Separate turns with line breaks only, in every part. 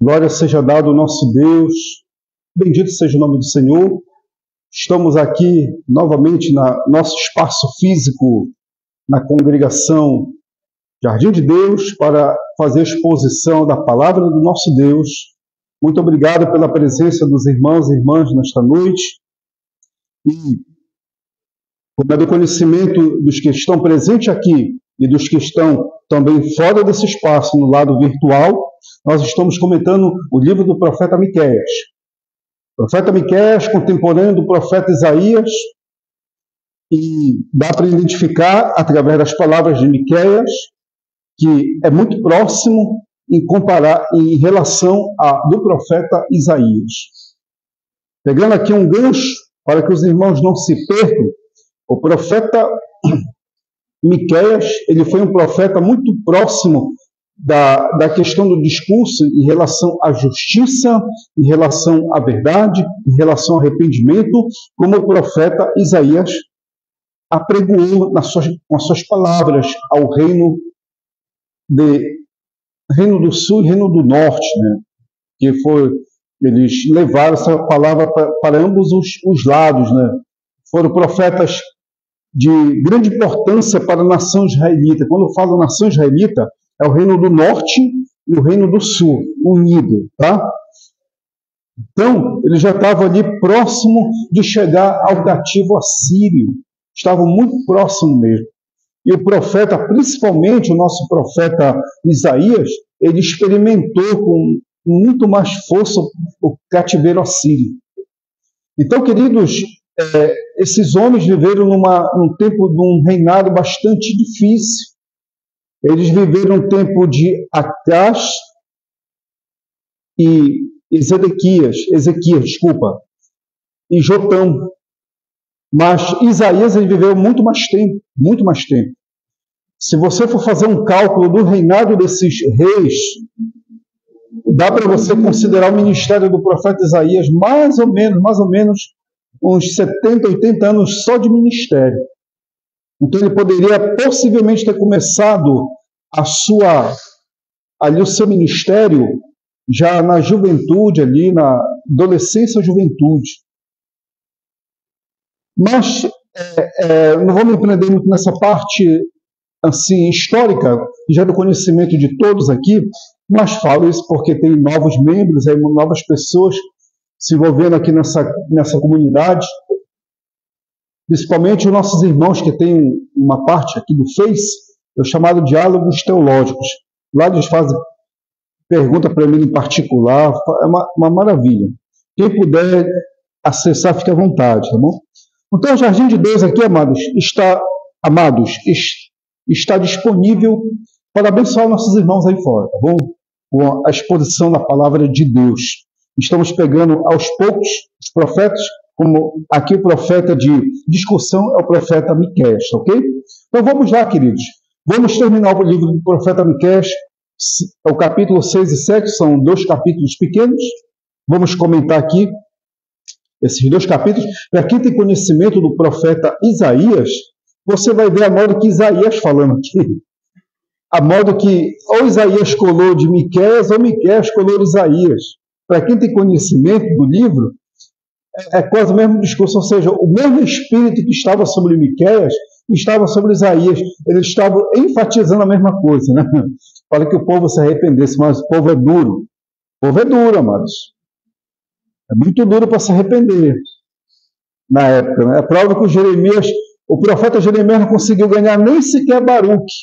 Glória seja dada ao nosso Deus, bendito seja o nome do Senhor. Estamos aqui novamente no nosso espaço físico, na congregação Jardim de Deus, para fazer a exposição da palavra do nosso Deus. Muito obrigado pela presença dos irmãos e irmãs nesta noite. E, como é do conhecimento dos que estão presentes aqui e dos que estão também fora desse espaço, no lado virtual, nós estamos comentando o livro do profeta Miqueias. O profeta Miqueias, contemporâneo do profeta Isaías, e dá para identificar, através das palavras de Miqueias, que é muito próximo em relação do profeta Isaías. Pegando aqui um gancho, para que os irmãos não se percam, o profeta Miqueias, ele foi um profeta muito próximo da questão do discurso em relação à justiça, em relação à verdade, em relação ao arrependimento, como o profeta Isaías apregoou com as suas palavras ao reino do Sul e Reino do Norte, né? Eles levaram essa palavra para ambos os lados, né? Foram profetas de grande importância para a nação israelita. Quando eu falo nação israelita, é o Reino do Norte e o Reino do Sul, unido, tá? Então, ele já estava ali próximo de chegar ao cativo assírio. Estava muito próximo mesmo. E o profeta, principalmente o nosso profeta Isaías, ele experimentou com muito mais força o cativeiro assírio. Então, queridos, esses homens viveram num tempo de um reinado bastante difícil. Eles viveram um tempo de Acás e Ezequias, e Jotão. Mas Isaías ele viveu muito mais tempo, muito mais tempo. Se você for fazer um cálculo do reinado desses reis, dá para você considerar o ministério do profeta Isaías mais ou menos uns 70, 80 anos só de ministério. Então ele poderia possivelmente ter começado o seu ministério já na juventude, ali na adolescência e juventude. Mas não vou me prender muito nessa parte assim histórica, já do conhecimento de todos aqui, mas falo isso porque tem novos membros, novas pessoas se envolvendo aqui nessa comunidade, principalmente os nossos irmãos que têm uma parte aqui do Face, é o chamado Diálogos Teológicos. Lá eles fazem pergunta para mim em particular, é uma maravilha. Quem puder acessar, fique à vontade, tá bom? Então, o Jardim de Deus aqui, amados, está disponível para abençoar nossos irmãos aí fora, tá bom? Com a exposição da palavra de Deus. Estamos pegando aos poucos os profetas, como aqui o profeta de discussão é o profeta Miqueias, ok? Então vamos lá, queridos. Vamos terminar o livro do profeta Miqueias, o capítulo 6 e 7, são 2 capítulos pequenos. Vamos comentar aqui esses 2 capítulos. Para quem tem conhecimento do profeta Isaías, você vai ver a modo que Isaías falando aqui. A modo que ou Isaías colou de Miqueias ou Miqueias colou de Isaías. Para quem tem conhecimento do livro, é quase o mesmo discurso, ou seja, o mesmo espírito que estava sobre Miqueias estava sobre Isaías. Eles estavam enfatizando a mesma coisa, né? Para que o povo se arrependesse, mas o povo é duro. O povo é duro, amados. É muito duro para se arrepender na época, né? É prova que o profeta Jeremias não conseguiu ganhar nem sequer Baruque.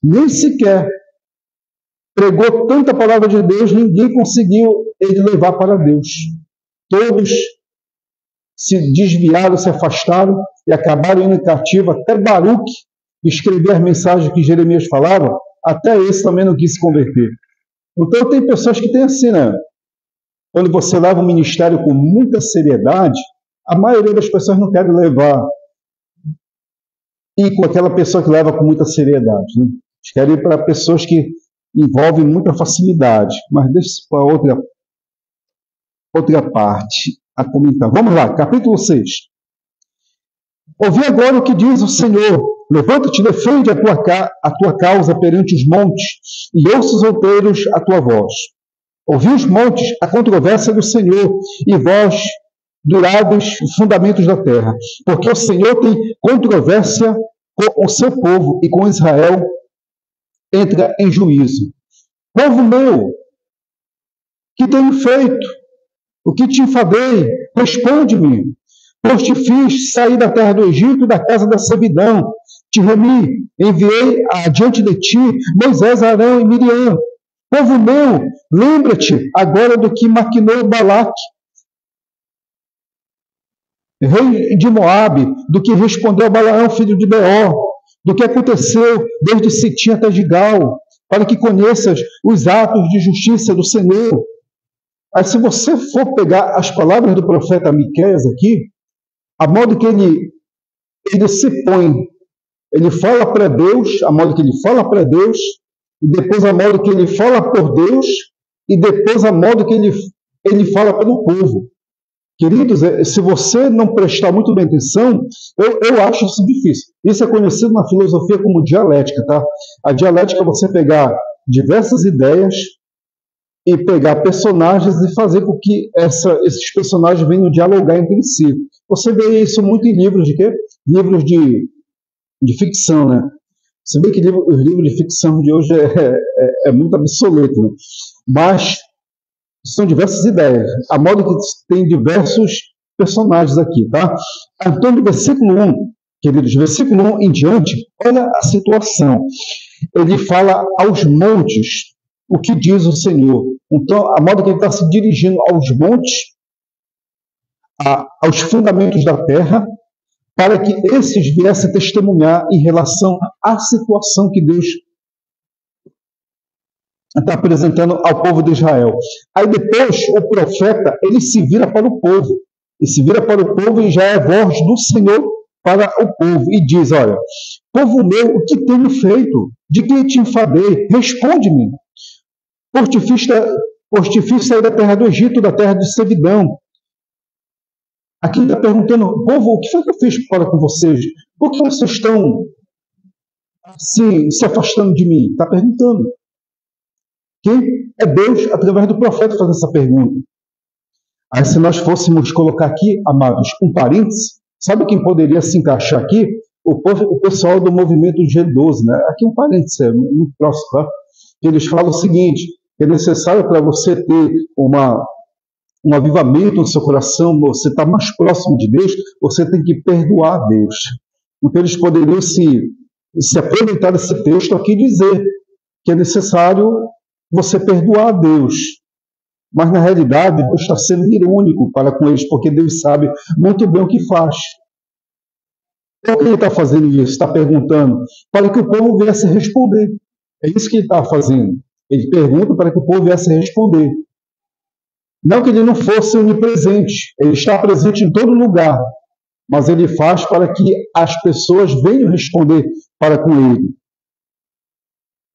Nem sequer. Pregou tanta palavra de Deus, ninguém conseguiu ele levar para Deus. Todos se desviaram, se afastaram e acabaram indo cativo. Até Baruque escrever as mensagens que Jeremias falava, até esse também não quis se converter. Então tem pessoas que têm assim, né? Quando você leva o ministério com muita seriedade, a maioria das pessoas não querem levar. E com aquela pessoa que leva com muita seriedade, né? Eles querem ir para pessoas que envolvem muita facilidade. Mas deixa isso para outra parte a comentar. Vamos lá, capítulo 6. Ouvi agora o que diz o Senhor. Levanta-te, defende a tua causa perante os montes, e ouça os outeiros a tua voz. Ouvi os montes, a controvérsia do Senhor, e vós, duráveis fundamentos da terra. Porque o Senhor tem controvérsia com o seu povo, e com Israel entra em juízo. Povo meu, que tenho feito? O que te enfadei? Responde-me. Pois te fiz sair da terra do Egito, da casa da servidão. Te remi, enviei adiante de ti Moisés, Arão e Miriam. Povo meu, lembra-te agora do que maquinou Balaque, rei de Moabe, do que respondeu Balaão, filho de Beor, do que aconteceu desde Sitim até Gigal, para que conheças os atos de justiça do Senhor. Aí, se você for pegar as palavras do profeta Miqueias aqui, a modo que ele se põe, ele fala para Deus, a modo que ele fala para Deus, e depois a modo que ele fala por Deus, e depois a modo que ele fala pelo povo. Queridos, se você não prestar muito bem atenção, eu acho isso difícil. Isso é conhecido na filosofia como dialética, tá? A dialética é você pegar diversas ideias e pegar personagens e fazer com que esses personagens venham dialogar entre si. Você vê isso muito em livros de quê? Livros de ficção, né? Você vê que os livros de ficção de hoje é muito obsoleto, né? Mas são diversas ideias. A modo que tem diversos personagens aqui, tá? Então, do versículo 1, queridos, versículo 1 em diante, olha a situação. Ele fala aos montes o que diz o Senhor. Então, a modo que ele está se dirigindo aos montes, aos fundamentos da terra, para que esses viessem testemunhar em relação à situação que Deus está apresentando ao povo de Israel. Aí depois o profeta, ele se vira para o povo. Ele se vira para o povo e já é voz do Senhor para o povo. E diz, olha, povo meu, o que tenho feito? De que te enfadei? Responde-me. Pois te fiz sair da terra do Egito, da terra de servidão. Aqui ele está perguntando, povo, o que foi que eu fiz para com vocês? Por que vocês estão assim, se afastando de mim? Está perguntando. Que é Deus, através do profeta, fazendo essa pergunta. Aí, se nós fôssemos colocar aqui, amados, um parênteses, sabe quem poderia se encaixar aqui? O pessoal do movimento G12, né? Aqui um parênteses, é muito próximo, tá? Eles falam o seguinte, que é necessário para você ter um avivamento no seu coração, você está mais próximo de Deus, você tem que perdoar a Deus. Então, eles poderiam se aproveitar desse texto aqui e dizer que é necessário você perdoar a Deus. Mas, na realidade, Deus está sendo irônico para com eles, porque Deus sabe muito bem o que faz. Por que ele está fazendo isso? Está perguntando para que o povo viesse responder. É isso que ele está fazendo. Ele pergunta para que o povo viesse responder. Não que ele não fosse onipresente. Ele está presente em todo lugar. Mas ele faz para que as pessoas venham responder para com ele.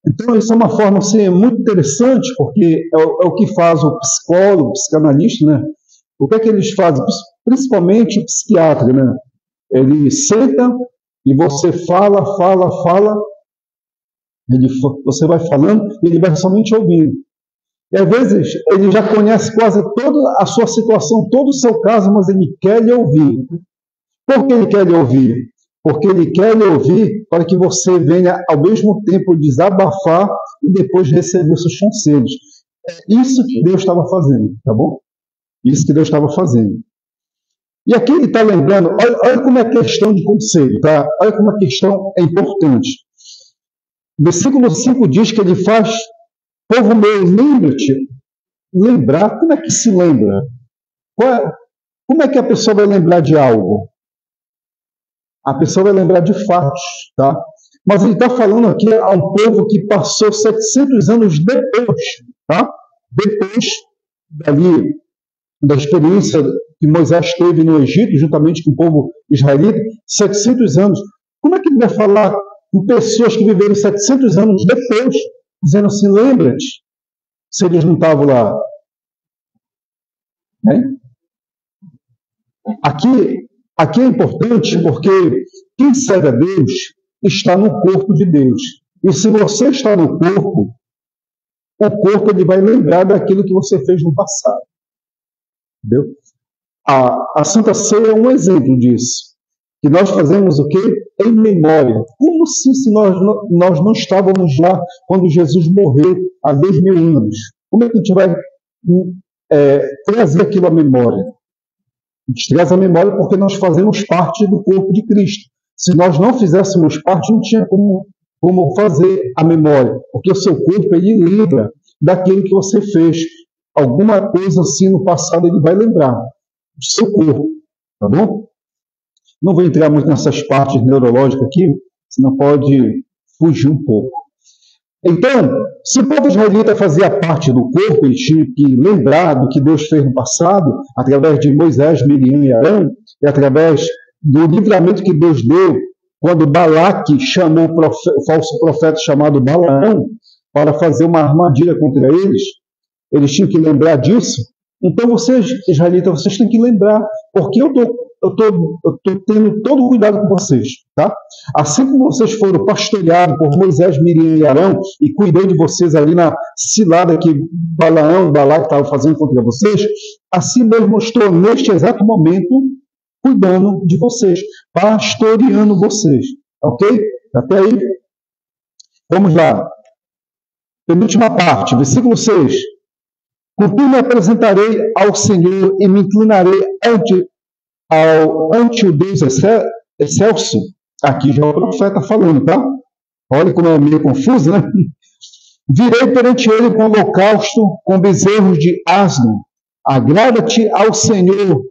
Então, isso é uma forma assim, muito interessante, porque é o que faz o psicólogo, o psicanalista, né? O que é que eles fazem? Principalmente o psiquiatra, né? Ele senta e você fala, você vai falando e ele vai somente ouvindo. E às vezes ele já conhece quase toda a sua situação, todo o seu caso, mas ele quer lhe ouvir. Por que ele quer lhe ouvir? Porque ele quer lhe ouvir para que você venha ao mesmo tempo desabafar e depois receber seus conselhos. É isso que Deus estava fazendo, tá bom? Isso que Deus estava fazendo. E aqui ele está lembrando, olha como é a questão de conselho, tá? Olha como a questão é importante. Versículo 5 diz que ele faz, povo meu, lembra-te. Lembrar, como é que se lembra? Como é que a pessoa vai lembrar de algo? A pessoa vai lembrar de fatos, tá? Mas ele está falando aqui a um povo que passou 700 anos depois, tá? Depois dali, da experiência que Moisés teve no Egito, juntamente com o povo israelita, 700 anos. Como é que ele vai falar com pessoas que viveram 700 anos depois, dizendo assim, lembra-te, se eles não estavam lá? Hein? Aqui é importante porque quem serve a Deus está no corpo de Deus. E se você está no corpo, o corpo ele vai lembrar daquilo que você fez no passado. Entendeu? A Santa Ceia é um exemplo disso. Que nós fazemos o quê? Em memória. Como se nós não estávamos lá quando Jesus morreu há 2000 anos. Como é que a gente vai trazer aquilo à memória? A gente traz a memória porque nós fazemos parte do corpo de Cristo. Se nós não fizéssemos parte, não tinha como fazer a memória, porque o seu corpo ele lembra daquilo que você fez. Alguma coisa assim no passado ele vai lembrar do seu corpo, tá bom? Não vou entrar muito nessas partes neurológicas aqui, senão pode fugir um pouco. Então, se o povo israelita fazia parte do corpo, ele tinha que lembrar do que Deus fez no passado, através de Moisés, Miriam e Arão, e através do livramento que Deus deu, quando Balaque chamou o falso profeta chamado Balaão para fazer uma armadilha contra eles tinham que lembrar disso. Então, vocês, israelitas, vocês têm que lembrar, porque eu estou tendo todo o cuidado com vocês, tá? Assim como vocês foram pastoreados por Moisés, Miriam e Arão, e cuidei de vocês ali na cilada que Balaque estava fazendo contra vocês, assim mesmo estou neste exato momento cuidando de vocês, pastoreando vocês, ok? Até aí, vamos lá. Penúltima parte, versículo 6. Contudo me apresentarei ao Senhor e me inclinarei ante o Deus excelso. Aqui já é o profeta falando, tá? Olha como é meio confuso, né? Virei perante ele com holocausto, com bezerros de asno. Agrada-te ao Senhor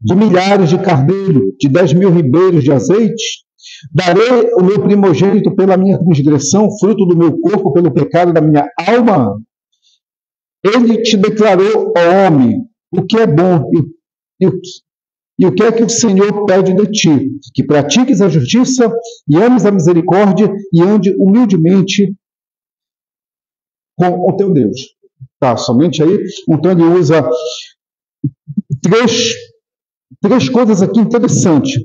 de milhares de carneiro, de 10.000 ribeiros de azeite. Darei o meu primogênito pela minha transgressão, fruto do meu corpo pelo pecado da minha alma. Ele te declarou, ó homem, o que é bom e o que é que o Senhor pede de ti? Que pratiques a justiça e ames a misericórdia e ande humildemente com o teu Deus. Tá, somente aí. Então ele usa três coisas aqui interessantes.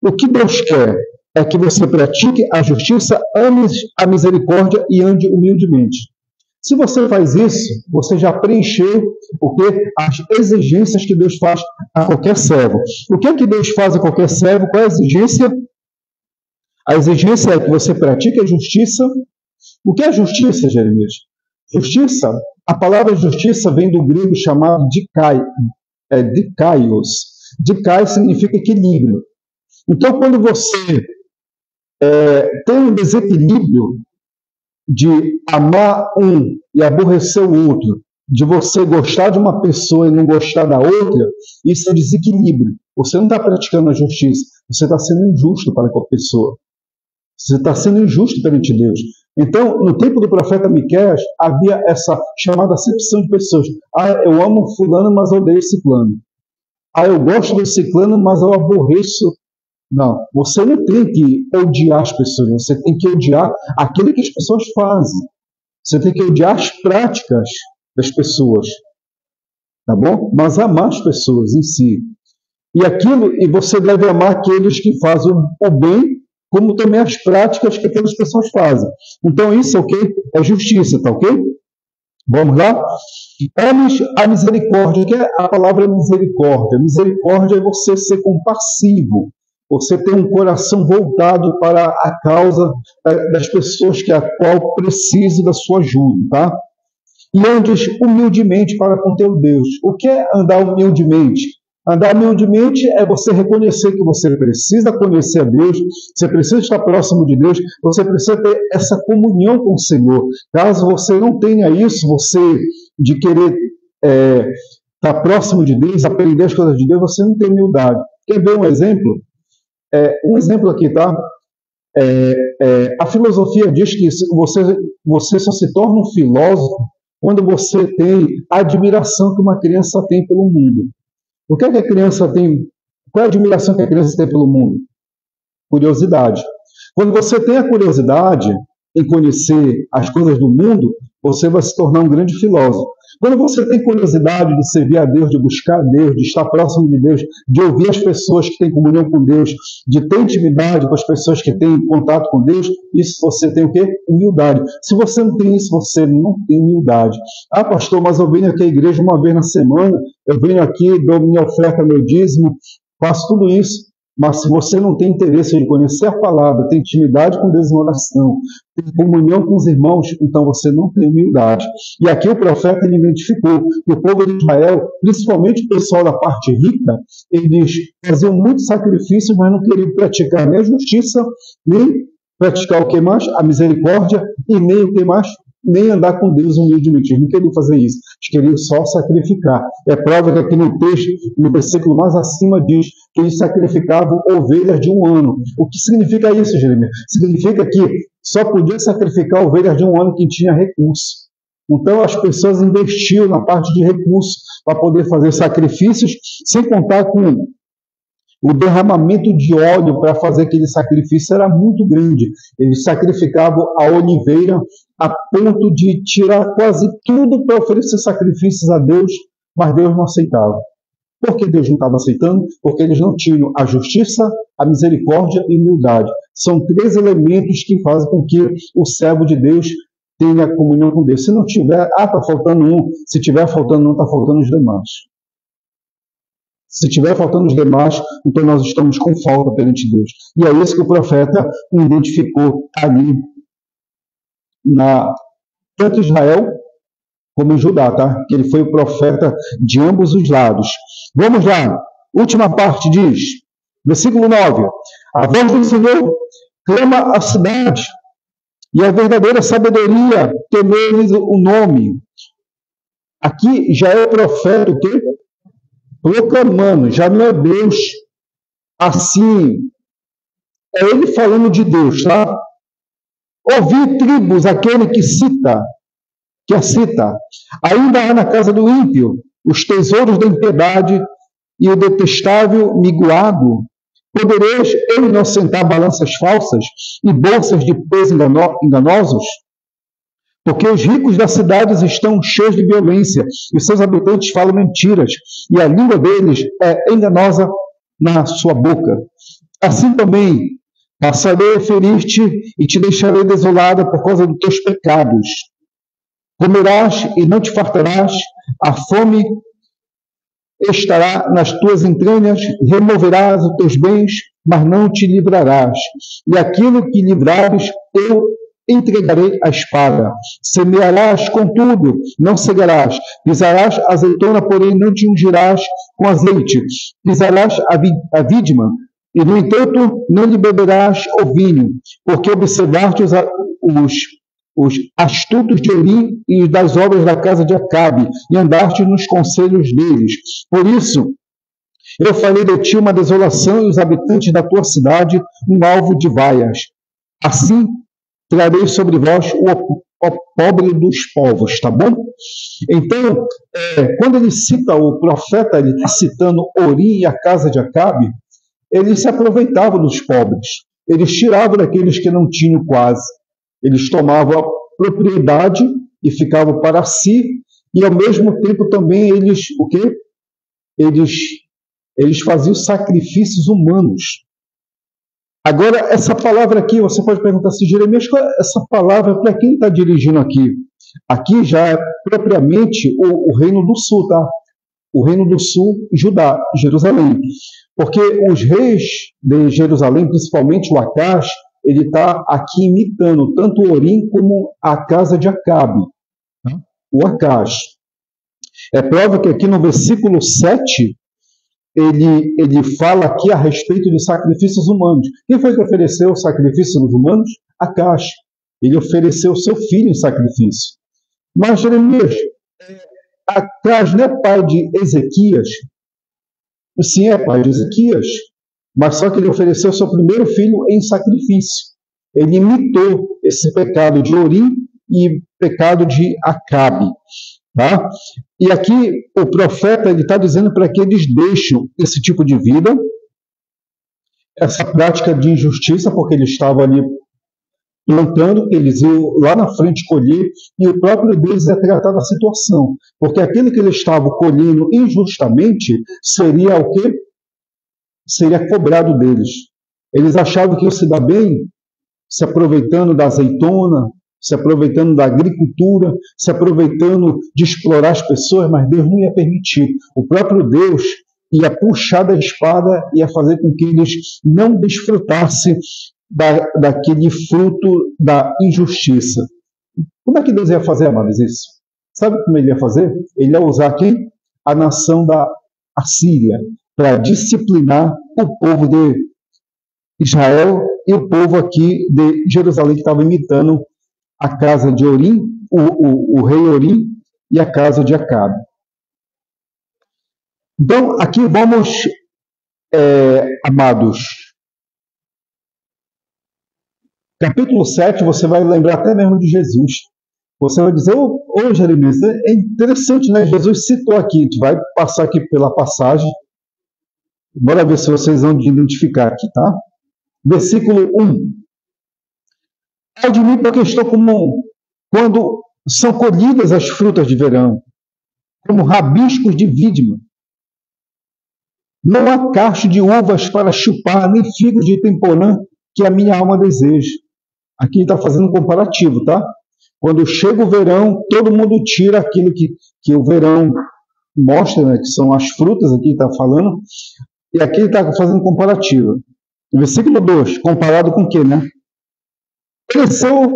O que Deus quer é que você pratique a justiça, ame a misericórdia e ande humildemente. Se você faz isso, você já preencheu as exigências que Deus faz a qualquer servo. O que é que Deus faz a qualquer servo? Qual é a exigência? A exigência é que você pratique a justiça. O que é justiça, Jeremias? Justiça, a palavra justiça vem do grego chamado dikaios. Dikai significa equilíbrio. Então, quando você tem um desequilíbrio de amar um e aborrecer o outro, de você gostar de uma pessoa e não gostar da outra, isso é desequilíbrio. Você não está praticando a justiça, você está sendo injusto para com a pessoa. Você está sendo injusto perante Deus. Então, no tempo do profeta Miqueias, havia essa chamada acepção de pessoas. Eu amo fulano, mas eu odeio ciclano. Eu gosto do ciclano, mas eu aborreço. Não, você não tem que odiar as pessoas, você tem que odiar aquilo que as pessoas fazem. Você tem que odiar as práticas das pessoas, tá bom? Mas amar as pessoas em si. E você deve amar aqueles que fazem o bem, como também as práticas que aquelas pessoas fazem. Então isso é o quê? É justiça, tá ok? Vamos lá? Ame a misericórdia. O que é a palavra misericórdia? Misericórdia é você ser compassivo. Você tem um coração voltado para a causa das pessoas a qual precisam da sua ajuda, tá? E andes humildemente para com teu Deus. O que é andar humildemente? Andar humildemente é você reconhecer que você precisa conhecer a Deus, você precisa estar próximo de Deus, você precisa ter essa comunhão com o Senhor. Caso você não tenha isso, você de querer estar próximo de Deus, aprender as coisas de Deus, você não tem humildade. Quer ver um exemplo? Um exemplo aqui, tá? A filosofia diz que você só se torna um filósofo quando você tem a admiração que uma criança tem pelo mundo. O que é que a criança tem? Qual é a admiração que a criança tem pelo mundo? Curiosidade. Quando você tem a curiosidade em conhecer as coisas do mundo, você vai se tornar um grande filósofo. Quando você tem curiosidade de servir a Deus, de buscar a Deus, de estar próximo de Deus, de ouvir as pessoas que têm comunhão com Deus, de ter intimidade com as pessoas que têm contato com Deus, isso você tem o quê? Humildade. Se você não tem isso, você não tem humildade. Ah, pastor, mas eu venho aqui à igreja uma vez na semana, eu venho aqui, dou minha oferta, meu dízimo, faço tudo isso. Mas se você não tem interesse em conhecer a palavra, tem intimidade com Deus em oração, tem comunhão com os irmãos, então você não tem humildade. E aqui o profeta ele identificou que o povo de Israel, principalmente o pessoal da parte rica, eles faziam muitos sacrifícios, mas não queriam praticar nem a justiça, nem praticar o que mais? A misericórdia, e nem o que mais? Nem andar com Deus humildemente. Eles não queriam fazer isso. Eles queriam só sacrificar. É prova que aqui no texto, no versículo mais acima, diz que eles sacrificavam ovelhas de um ano. O que significa isso, Jeremias? Significa que só podia sacrificar ovelhas de um ano quem tinha recurso. Então as pessoas investiam na parte de recursos para poder fazer sacrifícios, sem contar com o derramamento de óleo para fazer aquele sacrifício era muito grande. Eles sacrificavam a oliveira a ponto de tirar quase tudo para oferecer sacrifícios a Deus, mas Deus não aceitava. Por que Deus não estava aceitando? Porque eles não tinham a justiça, a misericórdia e a humildade. São 3 elementos que fazem com que o servo de Deus tenha comunhão com Deus. Se não tiver, está faltando um. Se tiver faltando um, está faltando os demais. Se estiver faltando os demais, então nós estamos com falta perante Deus. E é isso que o profeta identificou ali, tanto em Israel como em Judá, tá? Que ele foi o profeta de ambos os lados. Vamos lá, última parte diz, versículo 9: a voz do Senhor clama a cidade, e a verdadeira sabedoria temeu-lhes o nome. Aqui já é o profeta o quê? Proclamando, já não é Deus assim, é ele falando de Deus, tá? Ouvi tribos, aquele que a cita, ainda há na casa do ímpio os tesouros da impiedade e o detestável miguado. Podereis eu inocentar balanças falsas e bolsas de peso enganosos? Porque os ricos das cidades estão cheios de violência, e seus habitantes falam mentiras, e a língua deles é enganosa na sua boca. Assim também, passarei a ferir-te e te deixarei desolada por causa dos teus pecados. Comerás e não te fartarás, a fome estará nas tuas entranhas, removerás os teus bens, mas não te livrarás. E aquilo que livrares, eu entregarei a espada. Semearás, contudo, não cegarás. Pisarás a azeitona, porém não te ungirás com azeite. Pisarás a vidma, e, no entanto, não lhe beberás o vinho, porque observaste os astutos de Eli e das obras da casa de Acabe, e andaste nos conselhos deles. Por isso, eu farei de ti uma desolação, e os habitantes da tua cidade um alvo de vaias. Assim, trarei sobre vós o pobre dos povos, tá bom? Então, quando ele cita o profeta, ele está citando Ori e a casa de Acabe, eles se aproveitavam dos pobres, eles tiravam daqueles que não tinham quase, eles tomavam a propriedade e ficavam para si, e ao mesmo tempo também eles, o quê? Eles faziam sacrifícios humanos. Agora, essa palavra aqui, você pode perguntar assim, Jeremias, essa palavra, para quem está dirigindo aqui? Aqui já é propriamente o Reino do Sul, tá? O Reino do Sul, Judá, Jerusalém. Porque os reis de Jerusalém, principalmente o Acaz, ele está aqui imitando tanto o Orim como a casa de Acabe. O Acaz. É prova que aqui no versículo 7, ele fala aqui a respeito de sacrifícios humanos. Quem foi que ofereceu o sacrifício dos humanos? Acaz. Ele ofereceu seu filho em sacrifício. Mas, Jeremias, Acaz não é pai de Ezequias? Sim, é pai de Ezequias. Mas só que ele ofereceu seu primeiro filho em sacrifício. Ele imitou esse pecado de Orim e pecado de Acabe. Tá? E aqui o profeta está dizendo para que eles deixem esse tipo de vida, essa prática de injustiça, porque eles estavam ali plantando, eles iam lá na frente colher, e o próprio Deus ia tratar da situação. Porque aquilo que eles estavam colhendo injustamente seria o quê? Seria cobrado deles. Eles achavam que iam se dar bem se aproveitando da azeitona, se aproveitando da agricultura, se aproveitando de explorar as pessoas, mas Deus não ia permitir. O próprio Deus ia puxar da espada e ia fazer com que eles não desfrutassem daquele fruto da injustiça. Como é que Deus ia fazer, amados, isso? Sabe como ele ia fazer? Ele ia usar aqui a nação da Assíria para disciplinar o povo de Israel e o povo aqui de Jerusalém, que estava imitando a casa de Orim, o rei Orim, e a casa de Acabe. Então, aqui vamos, amados, capítulo 7, você vai lembrar até mesmo de Jesus. Você vai dizer, Jeremias, é interessante, né? Jesus citou aqui, a gente vai passar aqui pela passagem, bora ver se vocês vão identificar aqui, tá? Versículo 1. Ai de mim, porque estou como quando são colhidas as frutas de verão, como rabiscos de vídima. Não há cacho de uvas para chupar, nem figos de temporã que a minha alma deseja. Aqui está fazendo um comparativo, tá? Quando chega o verão, todo mundo tira aquilo que o verão mostra, né, que são as frutas, aqui está falando, e aqui está fazendo um comparativo. Versículo 2, comparado com o quê, né? Cresceu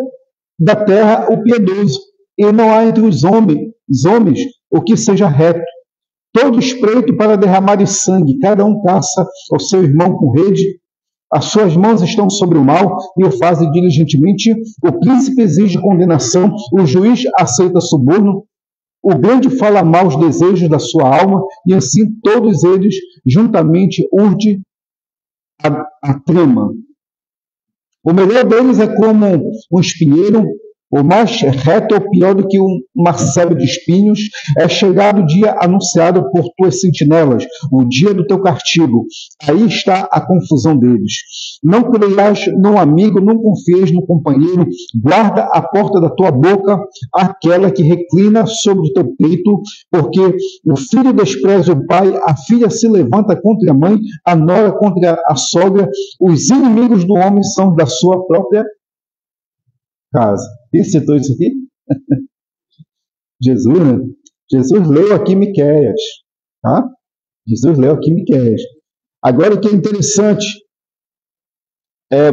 da terra o piedoso, e não há entre os homens o que seja reto. Todos espreitam para derramar de sangue, cada um caça o seu irmão com rede. As suas mãos estão sobre o mal e o fazem diligentemente. O príncipe exige condenação, o juiz aceita suborno. O grande fala mal os desejos da sua alma, e assim todos eles juntamente urde a trama. O melhor deles é como um espinheiro, o mais reto é o pior do que uma selva de espinhos. É chegado o dia anunciado por tuas sentinelas, o dia do teu castigo. Aí está a confusão deles. Não creias no amigo, não confieis no companheiro. Guarda a porta da tua boca, aquela que reclina sobre o teu peito, porque o filho despreza o pai, a filha se levanta contra a mãe, a nora contra a sogra. Os inimigos do homem são da sua própria casa. Quem citou isso aqui? Jesus, né? Jesus leu aqui Miqueias, tá? Jesus leu aqui Miqueias. Agora, o que é interessante,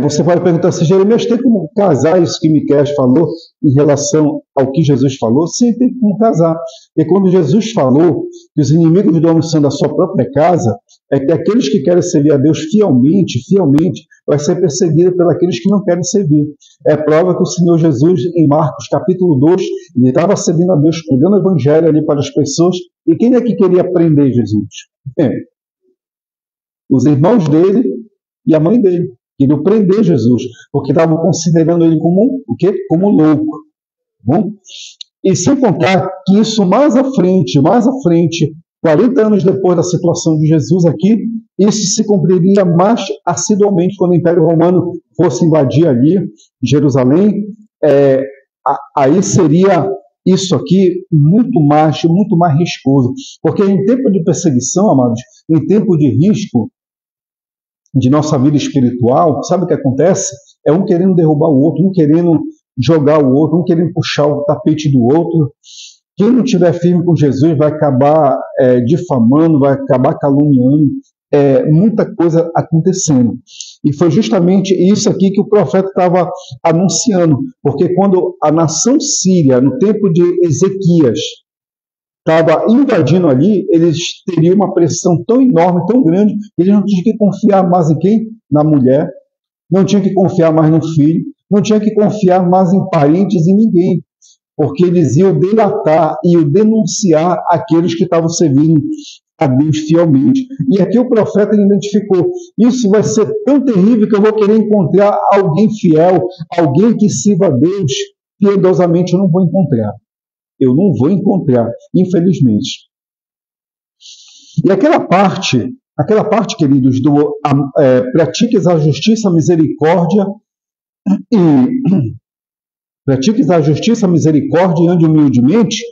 você vai perguntar se Jeremias tem como casar isso que Miqueias falou em relação ao que Jesus falou? Sim, tem como casar. E quando Jesus falou que os inimigos do homem são da sua própria casa, é que aqueles que querem servir a Deus fielmente, vai ser perseguido pelos aqueles que não querem servir. É prova que o Senhor Jesus, em Marcos capítulo 2, ele estava servindo a Deus, pregando o evangelho ali para as pessoas. E quem é que queria prender Jesus? Os irmãos dele e a mãe dele. Queriam prender Jesus, porque estavam considerando ele como o quê? Como louco. Bom? E sem contar que isso mais à frente, 40 anos depois da situação de Jesus aqui, isso se cumpriria mais assiduamente quando o Império Romano fosse invadir ali Jerusalém. Aí seria isso aqui muito mais riscoso. Porque em tempo de perseguição, amados, em tempo de risco de nossa vida espiritual, sabe o que acontece? É um querendo derrubar o outro, um querendo jogar o outro, um querendo puxar o tapete do outro. Quem não estiver firme com Jesus vai acabar difamando, vai acabar caluniando, muita coisa acontecendo. E foi justamente isso aqui que o profeta estava anunciando, porque quando a nação síria, no tempo de Ezequias, estava invadindo ali, eles teriam uma pressão tão enorme, tão grande, que eles não tinham que confiar mais em quem? Na mulher, não tinham que confiar mais no filho, não tinham que confiar mais em parentes, em ninguém, porque eles iam delatar, iam denunciar aqueles que estavam servindo a Deus fielmente. E aqui o profeta identificou, isso vai ser tão terrível que eu vou querer encontrar alguém fiel, alguém que sirva a Deus piedosamente. Eu não vou encontrar, infelizmente. E aquela parte, queridos, do pratiques a justiça, a misericórdia e pratiques a justiça, a misericórdia e ande humildemente,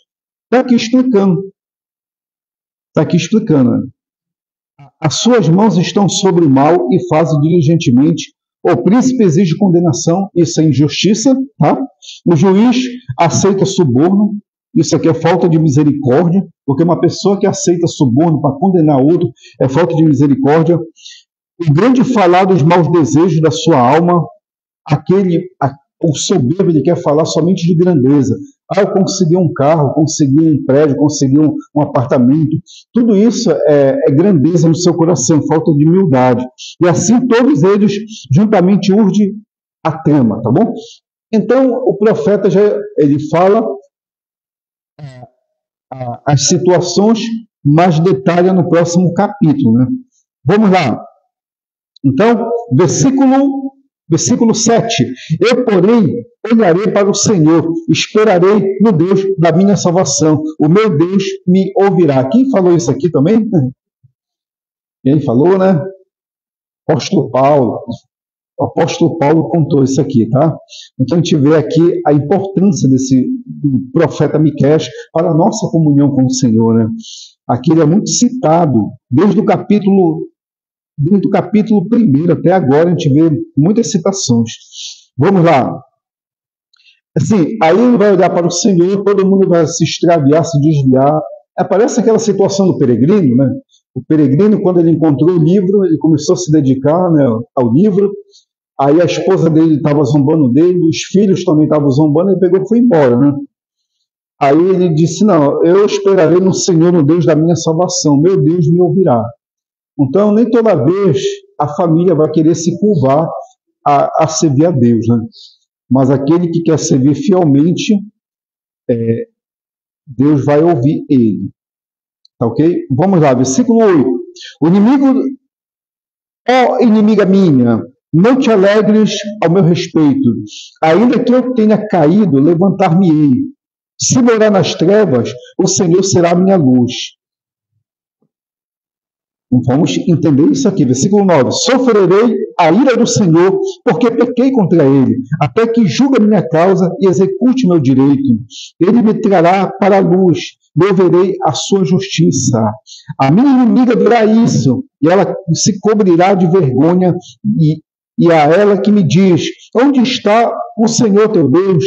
está aqui explicando. Está aqui explicando. As suas mãos estão sobre o mal e fazem diligentemente. O príncipe exige condenação, isso é injustiça, tá? O juiz aceita suborno, isso aqui é falta de misericórdia, porque uma pessoa que aceita suborno para condenar outro é falta de misericórdia. O grande falar dos maus desejos da sua alma, o soberbo, ele quer falar somente de grandeza. Eu consegui um carro, consegui um prédio, consegui um apartamento. Tudo isso é grandeza no seu coração, falta de humildade. E assim todos eles juntamente urde a tema, tá bom? Então o profeta ele fala as situações, mais detalha no próximo capítulo, né? Vamos lá. Então, versículo 7. Eu, porém, olharei para o Senhor, esperarei no Deus da minha salvação. O meu Deus me ouvirá. Quem falou isso aqui também? Quem falou, né? Apóstolo Paulo. O apóstolo Paulo contou isso aqui, tá? Então a gente vê aqui a importância do profeta Miqueias para a nossa comunhão com o Senhor, né? Aqui ele é muito citado, desde o capítulo 1 até agora, a gente vê muitas citações. Vamos lá. Assim, aí ele vai olhar para o Senhor, todo mundo vai se extraviar, se desviar. Parece aquela situação do peregrino, né? O peregrino, quando ele encontrou o livro, ele começou a se dedicar, né, ao livro. Aí a esposa dele estava zombando dele, os filhos também estavam zombando, ele pegou e foi embora, né? Aí ele disse, não, eu esperarei no Senhor, no Deus da minha salvação, meu Deus me ouvirá. Então, nem toda vez a família vai querer se curvar a servir a Deus, né? Mas aquele que quer servir fielmente, Deus vai ouvir ele. Tá ok? Vamos lá, versículo 8. O inimigo, ó inimiga minha, não te alegres ao meu respeito. Ainda que eu tenha caído, levantar-me-ei. Se morar nas trevas, o Senhor será a minha luz. Vamos entender isso aqui, versículo 9. Sofrerei a ira do Senhor, porque pequei contra ele, até que julgue a minha causa e execute meu direito. Ele me trará para a luz, eu verei a sua justiça. A minha inimiga verá isso, e ela se cobrirá de vergonha, e a ela que me diz, onde está o Senhor teu Deus?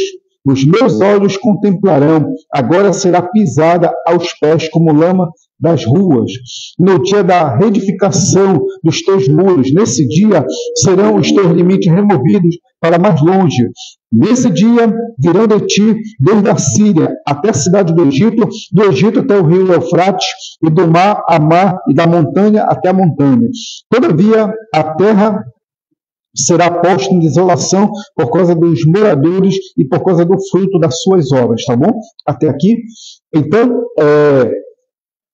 Os meus olhos contemplarão, agora será pisada aos pés como lama das ruas. No dia da reedificação dos teus muros, nesse dia serão os teus limites removidos para mais longe. Nesse dia virão de ti, desde a Síria até a cidade do Egito até o rio Eufrates, e do mar a mar, e da montanha até a montanha. Todavia, a terra será posta em desolação por causa dos moradores e por causa do fruto das suas obras, tá bom? Até aqui. Então,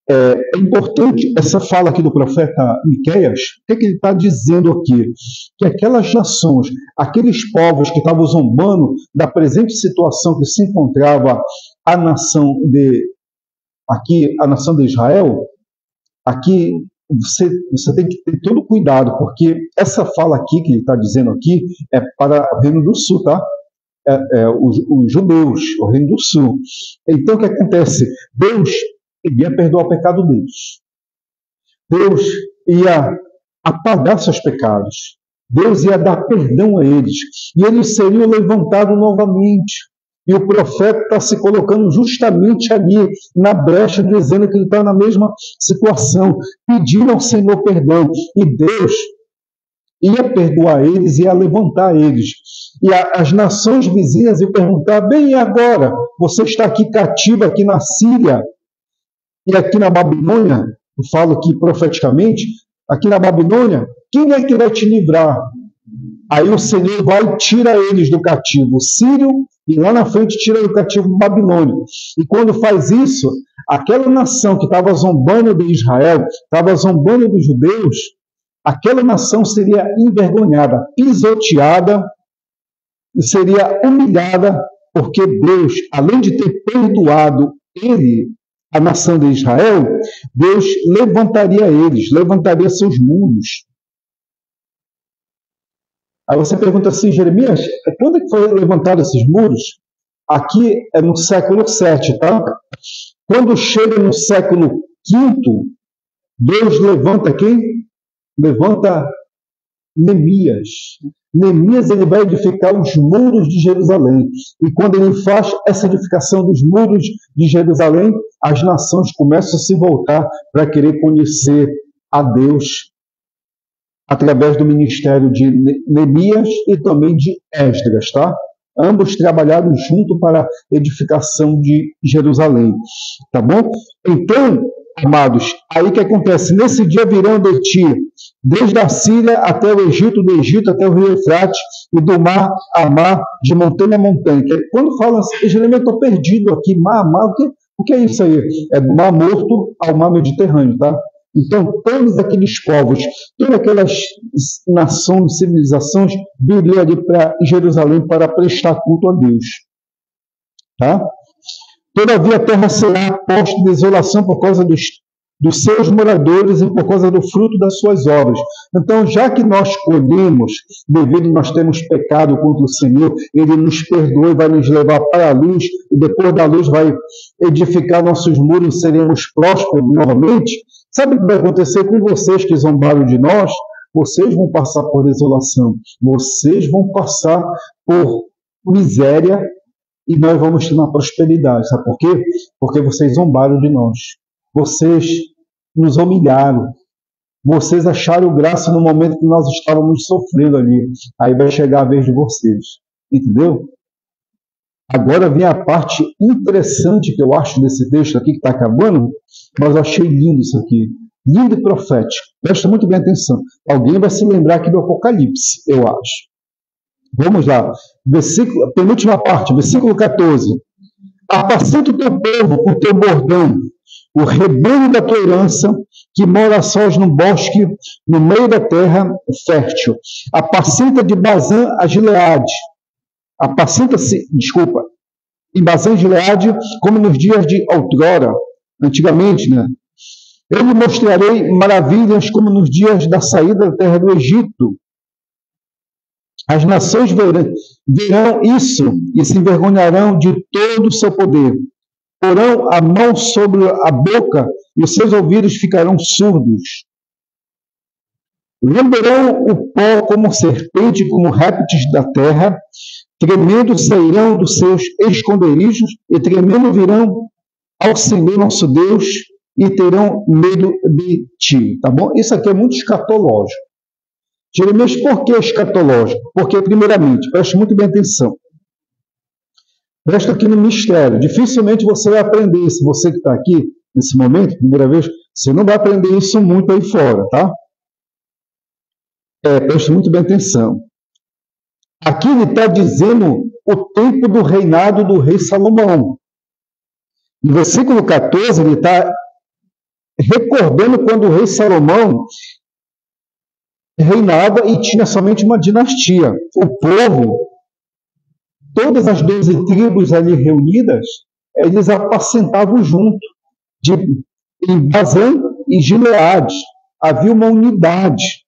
é importante essa fala aqui do profeta Miqueias. O que ele está dizendo aqui? Que aquelas nações, aqueles povos que estavam zombando da presente situação que se encontrava a nação de Israel, aqui você tem que ter todo cuidado, porque essa fala aqui que ele está dizendo aqui é para o Reino do Sul, tá? Os judeus, o Reino do Sul. Então o que acontece? Deus ia perdoar o pecado deles. Deus ia apagar seus pecados. Deus ia dar perdão a eles. E eles seriam levantados novamente. E o profeta está se colocando justamente ali, na brecha, dizendo que ele está na mesma situação, pedindo ao Senhor perdão. E Deus ia perdoar eles, ia levantar eles. E as nações vizinhas iam perguntar, bem, e agora? Você está aqui cativo, aqui na Síria, e aqui na Babilônia, eu falo aqui profeticamente, aqui na Babilônia, quem é que vai te livrar? Aí o Senhor vai e tira eles do cativo sírio, e lá na frente tira do cativo babilônico. E quando faz isso, aquela nação que estava zombando de Israel, estava zombando dos judeus, aquela nação seria envergonhada, pisoteada, e seria humilhada, porque Deus, além de ter perdoado a nação de Israel, Deus levantaria eles, levantaria seus muros. Aí você pergunta assim, Jeremias, quando é que foi levantado esses muros? Aqui é no século VII, tá? Quando chega no século V, Deus levanta quem? Levanta Neemias. Neemias ele vai edificar os muros de Jerusalém. E quando ele faz essa edificação dos muros de Jerusalém, as nações começam a se voltar para querer conhecer a Deus através do ministério de Neemias e também de Esdras, tá? Ambos trabalharam junto para a edificação de Jerusalém, tá bom? Então, amados, aí que acontece? Nesse dia virão de ti, desde a Síria até o Egito, do Egito até o rio Eufrates, e do mar a mar, de montanha a montanha. Quando fala assim, Jeremias, eu estou perdido aqui, mar a mar, o que é isso aí? É do mar Morto ao mar Mediterrâneo, tá? Então, todos aqueles povos, todas aquelas nações, civilizações, viriam ali para Jerusalém para prestar culto a Deus. Tá? Todavia a terra será posta em desolação por causa dos seus moradores e por causa do fruto das suas obras. Então, já que nós colhemos, devido a nós termos pecado contra o Senhor, Ele nos perdoa e vai nos levar para a luz, e depois da luz vai edificar nossos muros e seremos prósperos novamente. Sabe o que vai acontecer com vocês que zombaram de nós? Vocês vão passar por desolação, vocês vão passar por miséria e nós vamos ter uma prosperidade. Sabe por quê? Porque vocês zombaram de nós. Vocês nos humilharam. Vocês acharam graça no momento que nós estávamos sofrendo ali. Aí vai chegar a vez de vocês. Entendeu? Agora vem a parte interessante que eu acho desse texto aqui que está acabando, mas eu achei lindo isso aqui. Lindo e profético. Presta muito bem atenção. Alguém vai se lembrar aqui do Apocalipse, eu acho. Vamos lá. Penúltima parte, versículo 14. Apacenta o teu povo, o teu bordão, o rebanho da tua herança, que mora sós no bosque, no meio da terra fértil. Apacenta de Bazã a Gileade. Apacenta-se, em Bazã de Gileade, como nos dias de outrora, antigamente, né? Eu lhe mostrarei maravilhas como nos dias da saída da terra do Egito. As nações verão isso e se envergonharão de todo o seu poder. Porão a mão sobre a boca e os seus ouvidos ficarão surdos. Lamberão o pó como serpente, como répteis da terra. Tremendo sairão dos seus esconderijos e tremendo virão ao Senhor nosso Deus e terão medo de ti. Tá bom? Isso aqui é muito escatológico. Jeremias, por que escatológico? Porque, primeiramente, preste muito bem atenção. Presta aqui no mistério. Dificilmente você vai aprender, se você que está aqui nesse momento, primeira vez, você não vai aprender isso muito aí fora, tá? Preste muito bem atenção. Aqui ele está dizendo o tempo do reinado do rei Salomão. No versículo 14, ele está recordando quando o rei Salomão reinava e tinha somente uma dinastia. O povo, todas as 12 tribos ali reunidas, eles apacentavam junto. Em Bazã e Gileade havia uma unidade.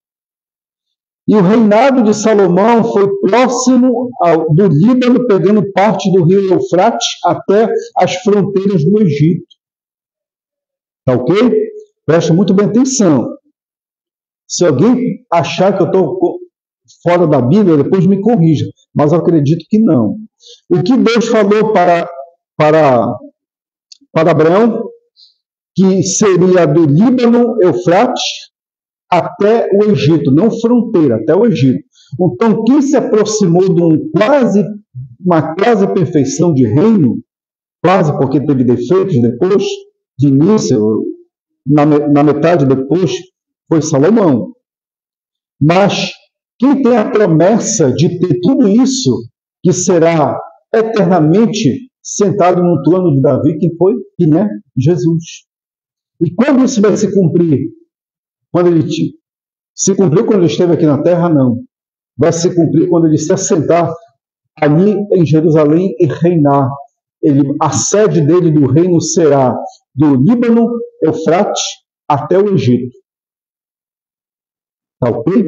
E o reinado de Salomão foi próximo do Líbano, pegando parte do rio Eufrates até as fronteiras do Egito. Tá ok? Presta muito bem atenção. Se alguém achar que eu estou fora da Bíblia, depois me corrija. Mas eu acredito que não. O que Deus falou para Abraão, que seria do Líbano, Eufrates, até o Egito, não fronteira, até o Egito. Então, quem se aproximou de uma quase perfeição de reino, quase porque teve defeitos depois, de início, na metade depois, foi Salomão. Mas quem tem a promessa de ter tudo isso, que será eternamente sentado no trono de Davi, quem é? Jesus. E quando isso vai se cumprir? Se cumpriu quando ele esteve aqui na terra? Não. Vai se cumprir quando ele se assentar ali em Jerusalém e reinar. A sede dele do reino será do Líbano, Eufrates, até o Egito. Tá ok?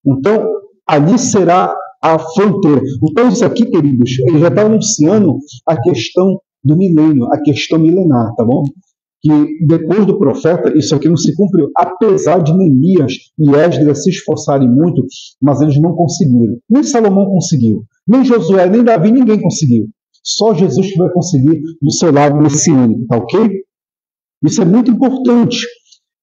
Então, ali será a fronteira. Então, isso aqui, queridos, ele já está anunciando a questão do milênio, a questão milenar, tá bom? Que depois do profeta, isso aqui não se cumpriu. Apesar de Neemias e Esdras se esforçarem muito, mas eles não conseguiram. Nem Salomão conseguiu, nem Josué, nem Davi, ninguém conseguiu. Só Jesus que vai conseguir do seu lado messiânico, tá ok? Isso é muito importante.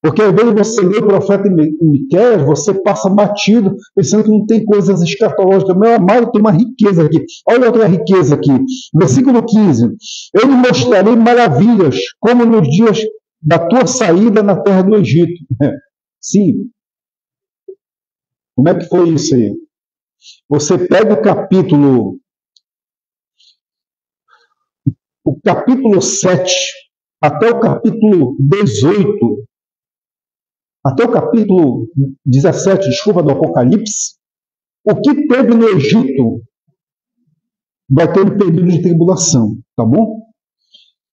Porque às vezes você lê o profeta Miqueias, você passa batido, pensando que não tem coisas escatológicas. Meu amado, tem uma riqueza aqui. Olha outra riqueza aqui. Versículo 15. Eu lhe mostrarei maravilhas, como nos dias da tua saída na terra do Egito. Sim. Como é que foi isso aí? Você pega o capítulo 7 até o capítulo 18, até o capítulo 17, desculpa, do Apocalipse, o que teve no Egito vai ter um período de tribulação, tá bom?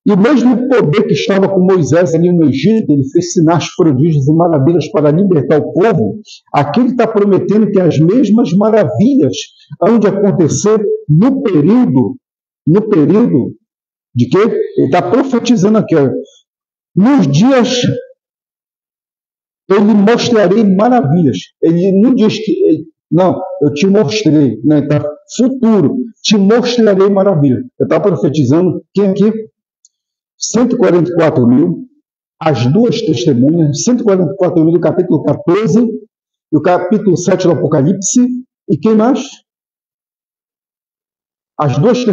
E o mesmo poder que estava com Moisés ali no Egito, ele fez sinais, prodígios e maravilhas para libertar o povo, aqui ele está prometendo que as mesmas maravilhas hão de acontecer no período de que ele está profetizando aqui. Nos dias eu lhe mostrarei maravilhas. Ele não diz que... Não, eu te mostrei. Né? Tá, futuro, te mostrarei maravilhas. Eu estava profetizando, quem aqui? 144 mil, as duas testemunhas, 144 mil do capítulo 14 e o capítulo 7 do Apocalipse. E quem mais? As duas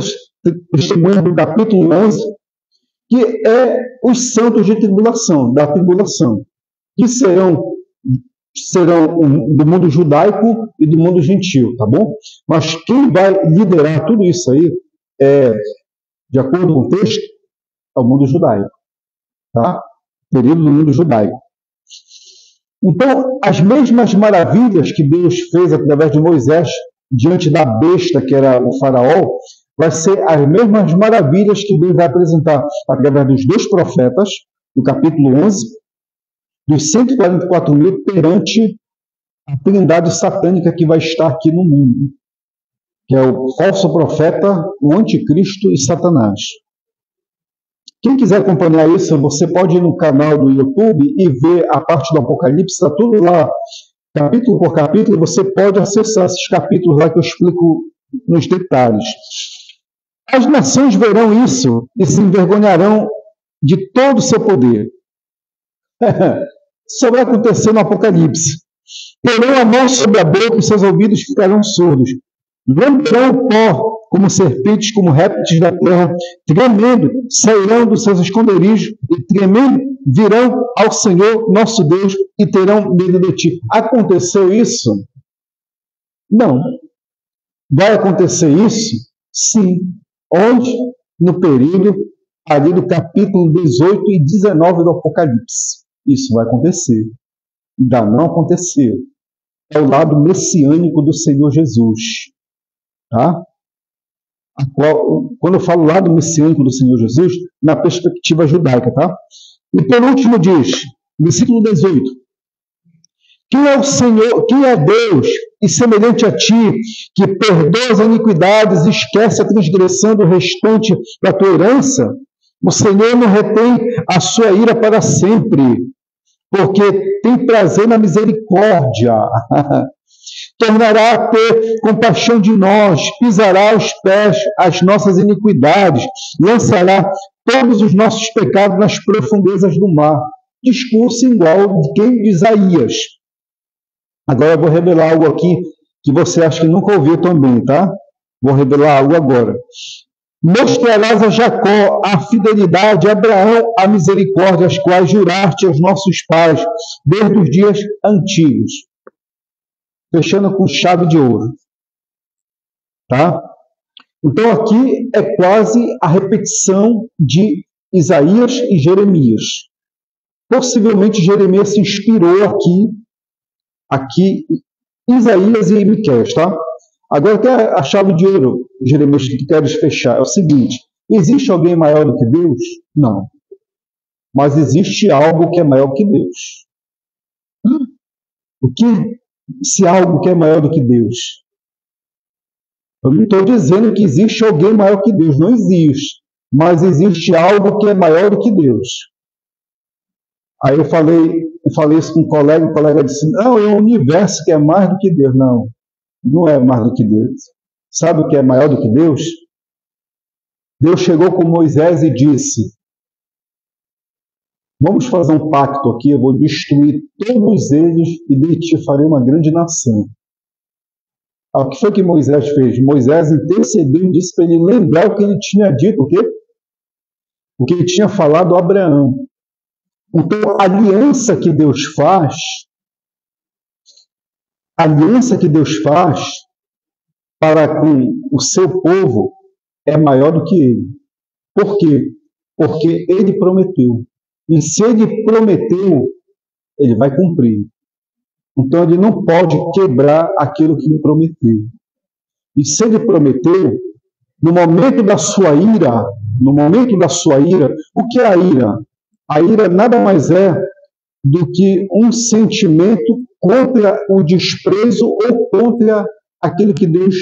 testemunhas do capítulo 11, que é os santos de tribulação, da tribulação, que serão do mundo judaico e do mundo gentil, tá bom? Mas quem vai liderar tudo isso aí, de acordo com o texto, é o mundo judaico, tá? Período do mundo judaico. Então, as mesmas maravilhas que Deus fez através de Moisés diante da besta que era o faraó, vai ser as mesmas maravilhas que Deus vai apresentar através dos dois profetas, no capítulo 11, dos 144 mil perante a trindade satânica que vai estar aqui no mundo, que é o falso profeta, o anticristo e Satanás. Quem quiser acompanhar isso, você pode ir no canal do YouTube e ver a parte do Apocalipse, está tudo lá, capítulo por capítulo, você pode acessar esses capítulos lá que eu explico nos detalhes. As nações verão isso e se envergonharão de todo o seu poder. Isso vai acontecer no Apocalipse. Terão a mão sobre a boca e seus ouvidos ficarão surdos. Lamberão o pó como serpentes, como répteis da terra, tremendo, sairão dos seus esconderijos e tremendo virão ao Senhor nosso Deus e terão medo de ti. Aconteceu isso? Não. Vai acontecer isso? Sim. Onde? No período ali do capítulo 18 e 19 do Apocalipse. Isso vai acontecer. Ainda não aconteceu. É o lado messiânico do Senhor Jesus. Tá? Quando eu falo lado messiânico do Senhor Jesus, na perspectiva judaica. Tá? E por último diz, versículo 18. Quem é o Senhor, quem é Deus, e semelhante a ti, que perdoa as iniquidades e esquece a transgressão do restante da tua herança? O Senhor não retém a sua ira para sempre, porque tem prazer na misericórdia. Tornará a ter compaixão de nós, pisará aos pés as nossas iniquidades, lançará todos os nossos pecados nas profundezas do mar. Discurso igual de quem? De Isaías. Agora eu vou revelar algo aqui que você acha que nunca ouviu também, tá? Vou revelar algo agora. Mostrarás a Jacó a fidelidade, a Abraão a misericórdia, as quais juraste aos nossos pais, desde os dias antigos. Fechando com chave de ouro. Tá? Então aqui é quase a repetição de Isaías e Jeremias. Possivelmente Jeremias se inspirou aqui Isaías e Miqueias, tá? Agora tem a chave de ouro, Jeremias, que queres fechar. É o seguinte: existe alguém maior do que Deus? Não. Mas existe algo que é maior que Deus. O que? Se há algo que é maior do que Deus. Eu não estou dizendo que existe alguém maior que Deus, não existe. Mas existe algo que é maior do que Deus. Aí eu falei isso com um colega, o colega disse, não, é o universo que é mais do que Deus. Não, não é mais do que Deus. Sabe o que é maior do que Deus? Deus chegou com Moisés e disse, vamos fazer um pacto aqui, eu vou destruir todos eles e de ti farei uma grande nação. O que foi que Moisés fez? Moisés intercedeu e disse para ele lembrar o que ele tinha dito, o quê? O que ele tinha falado a Abraão. Então, a aliança que Deus faz para com o seu povo é maior do que ele. Por quê? Porque ele prometeu. E se ele prometeu, ele vai cumprir. Então ele não pode quebrar aquilo que ele prometeu. E se ele prometeu, no momento da sua ira, o que é a ira? A ira nada mais é do que um sentimento contra o desprezo ou contra aquilo que Deus,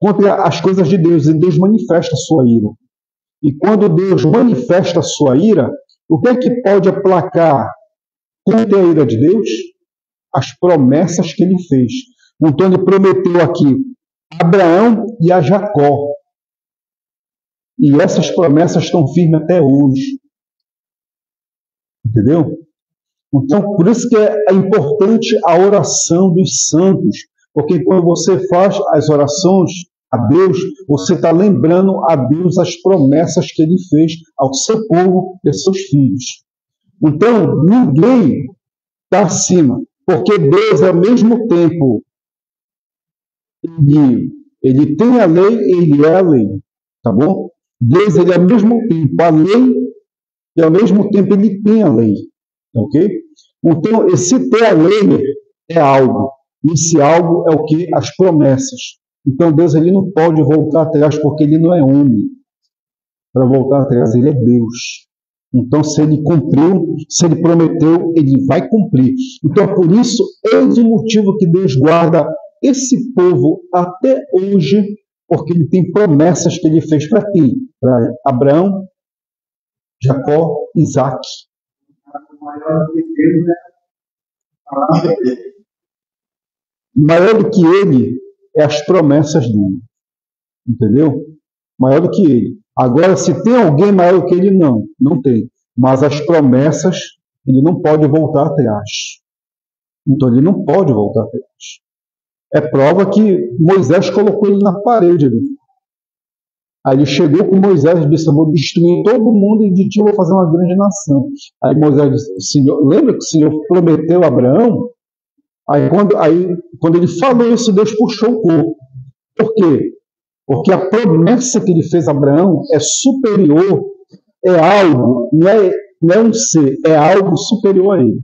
contra as coisas de Deus. E Deus manifesta a sua ira. E quando Deus manifesta a sua ira, o que é que pode aplacar contra a ira de Deus? As promessas que ele fez. Então ele prometeu aqui a Abraão e a Jacó. E essas promessas estão firmes até hoje. Entendeu? Então, por isso que é importante a oração dos santos. Porque quando você faz as orações a Deus, você está lembrando a Deus as promessas que ele fez ao seu povo e aos seus filhos. Então, ninguém está acima. Porque Deus, ao mesmo tempo, ele tem a lei e ele é a lei. Tá bom? Deus, ele é ao mesmo tempo a lei e ao mesmo tempo ele tem a lei. Ok? Então, esse ter a lei é algo. E esse algo é o que? As promessas. Então, Deus, ele não pode voltar atrás porque ele não é homem. Para voltar atrás, ele é Deus. Então, se ele cumpriu, se ele prometeu, ele vai cumprir. Então, por isso, eis o motivo que Deus guarda esse povo até hoje, porque ele tem promessas que ele fez para quem? Para Abraão, Jacó, Isaac. Maior do que ele é as promessas dele. Entendeu? Maior do que ele. Agora, se tem alguém maior do que ele, não tem. Mas as promessas, ele não pode voltar atrás. Então, ele não pode voltar atrás. É prova que Moisés colocou ele na parede ali. Aí ele chegou com Moisés e disse, eu vou destruir todo mundo e de ti eu vou fazer uma grande nação. Aí Moisés disse, lembra que o Senhor prometeu a Abraão? Aí quando ele falou isso, Deus puxou o corpo. Por quê? Porque a promessa que ele fez a Abraão é superior, é algo, não é um ser, é algo superior a ele.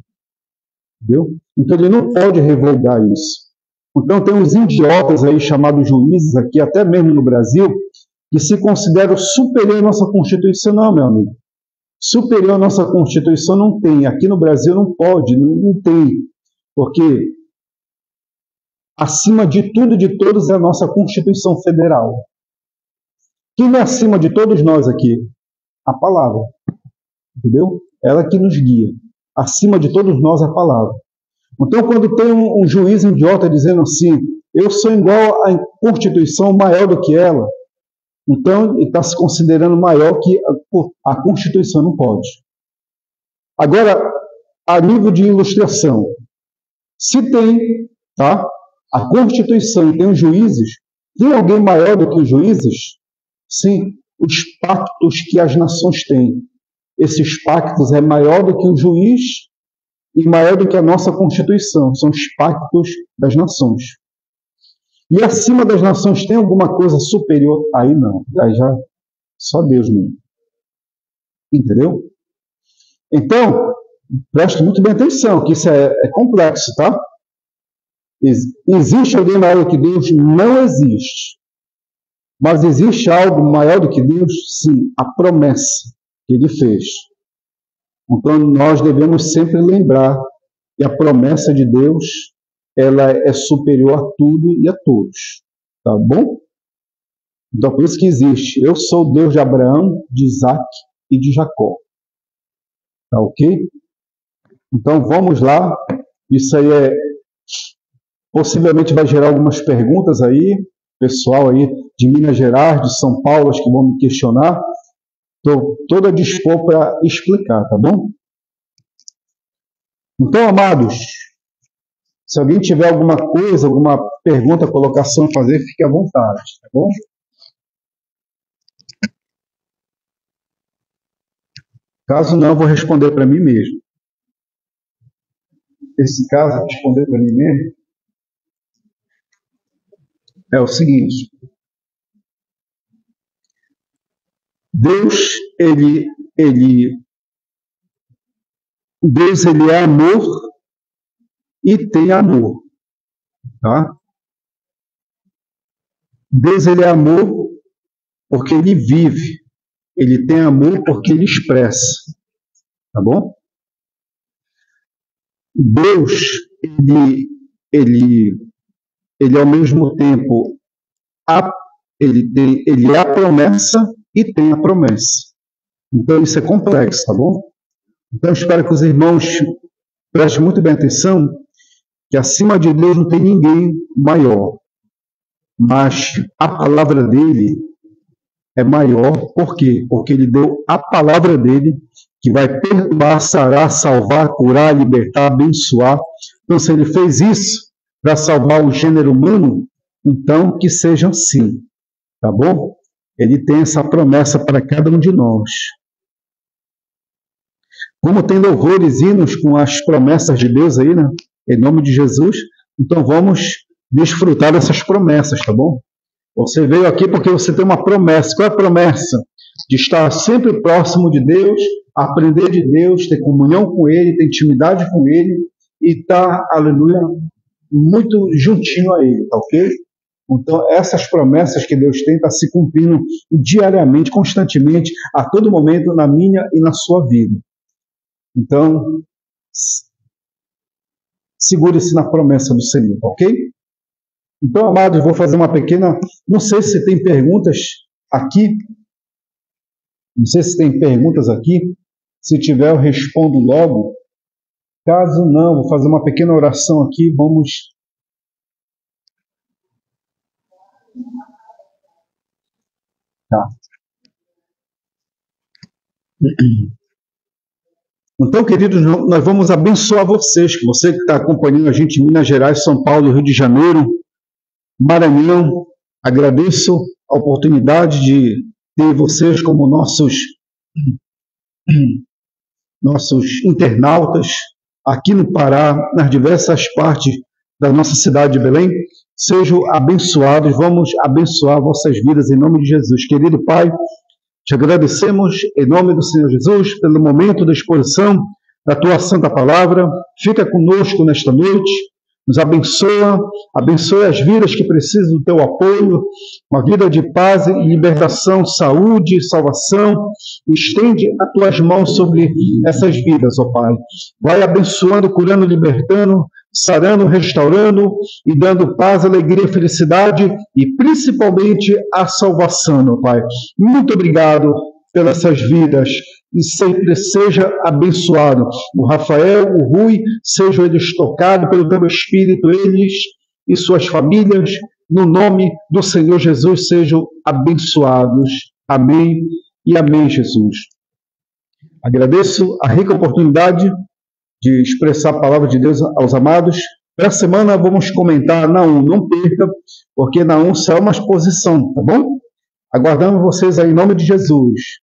Entendeu? Então ele não pode revogar isso. Então tem uns idiotas aí chamados juízes aqui, até mesmo no Brasil, que se consideram superior à nossa Constituição. Não, meu amigo. Superior à nossa Constituição não tem. Aqui no Brasil não pode, não tem. Porque acima de tudo e de todos é a nossa Constituição Federal. Quem é acima de todos nós aqui? A palavra. Entendeu? Ela que nos guia. Acima de todos nós é a palavra. Então, quando tem um juiz idiota dizendo assim, eu sou igual à Constituição, maior do que ela, então ele está se considerando maior que a Constituição, não pode. Agora, a nível de ilustração, se tem, tá? A Constituição e tem os juízes, tem alguém maior do que os juízes? Sim, os pactos que as nações têm. Esses pactos é maior do que o juiz e maior do que a nossa Constituição. São os pactos das nações. E acima das nações tem alguma coisa superior? Aí não. Aí já só Deus mesmo. Entendeu? Então, preste muito bem atenção, que isso é complexo, tá? Existe alguém maior do que Deus? Não existe. Mas existe algo maior do que Deus? Sim, a promessa que ele fez. Então nós devemos sempre lembrar que a promessa de Deus ela é superior a tudo e a todos. Tá bom? Então, por isso que existe. Eu sou o Deus de Abraão, de Isaac e de Jacó. Tá ok? Então, vamos lá. Isso aí possivelmente vai gerar algumas perguntas aí. Pessoal aí de Minas Gerais, de São Paulo, acho que vão me questionar. Estou toda dispor para explicar, tá bom? Então, amados, se alguém tiver alguma coisa, alguma pergunta, colocação a fazer, fique à vontade, tá bom? Caso não, eu vou responder para mim mesmo. Esse caso, responder para mim mesmo, é o seguinte. Deus, ele é amor e tem amor, tá? Deus, ele é amor porque ele vive. Ele tem amor porque ele expressa, tá bom? Deus, ele ao mesmo tempo, ele é a promessa e tem a promessa. Então, isso é complexo, tá bom? Então, eu espero que os irmãos prestem muito bem atenção, que acima de Deus não tem ninguém maior. Mas a palavra dele é maior, por quê? Porque ele deu a palavra dele, que vai perdoar, sarar, salvar, curar, libertar, abençoar. Então, se ele fez isso para salvar o gênero humano, então que seja assim, tá bom? Ele tem essa promessa para cada um de nós. Como tem louvores, hinos com as promessas de Deus aí, né? Em nome de Jesus, então vamos desfrutar dessas promessas, tá bom? Você veio aqui porque você tem uma promessa. Qual é a promessa? De estar sempre próximo de Deus, aprender de Deus, ter comunhão com Ele, ter intimidade com Ele e estar, aleluia, muito juntinho a Ele, tá ok? Então, essas promessas que Deus tem estão se cumprindo diariamente, constantemente, a todo momento, na minha e na sua vida. Então, segure-se na promessa do Senhor, tá ok? Então, amados, vou fazer uma pequena... Não sei se tem perguntas aqui. Não sei se tem perguntas aqui. Se tiver, eu respondo logo. Caso não, vou fazer uma pequena oração aqui. Vamos... Tá. Então, queridos, nós vamos abençoar vocês, que você que está acompanhando a gente em Minas Gerais, São Paulo, Rio de Janeiro, Maranhão. Agradeço a oportunidade de ter vocês como nossos internautas aqui no Pará, nas diversas partes da nossa cidade de Belém. Sejam abençoados, vamos abençoar vossas vidas em nome de Jesus. Querido Pai, te agradecemos em nome do Senhor Jesus pelo momento da exposição da tua santa palavra. Fica conosco nesta noite, nos abençoa, abençoa as vidas que precisam do teu apoio, uma vida de paz e libertação, saúde, salvação. Estende as tuas mãos sobre essas vidas, ó Pai. Vai abençoando, curando, libertando, sarando, restaurando e dando paz, alegria, felicidade e principalmente a salvação, ó Pai. Muito obrigado pelas essas vidas e sempre seja abençoado. O Rafael, o Rui, sejam eles tocados pelo teu Espírito, eles e suas famílias, no nome do Senhor Jesus, sejam abençoados. Amém e amém, Jesus. Agradeço a rica oportunidade de expressar a palavra de Deus aos amados. Para a semana vamos comentar Naum, não perca, porque Naum será uma exposição, tá bom? Aguardamos vocês aí em nome de Jesus.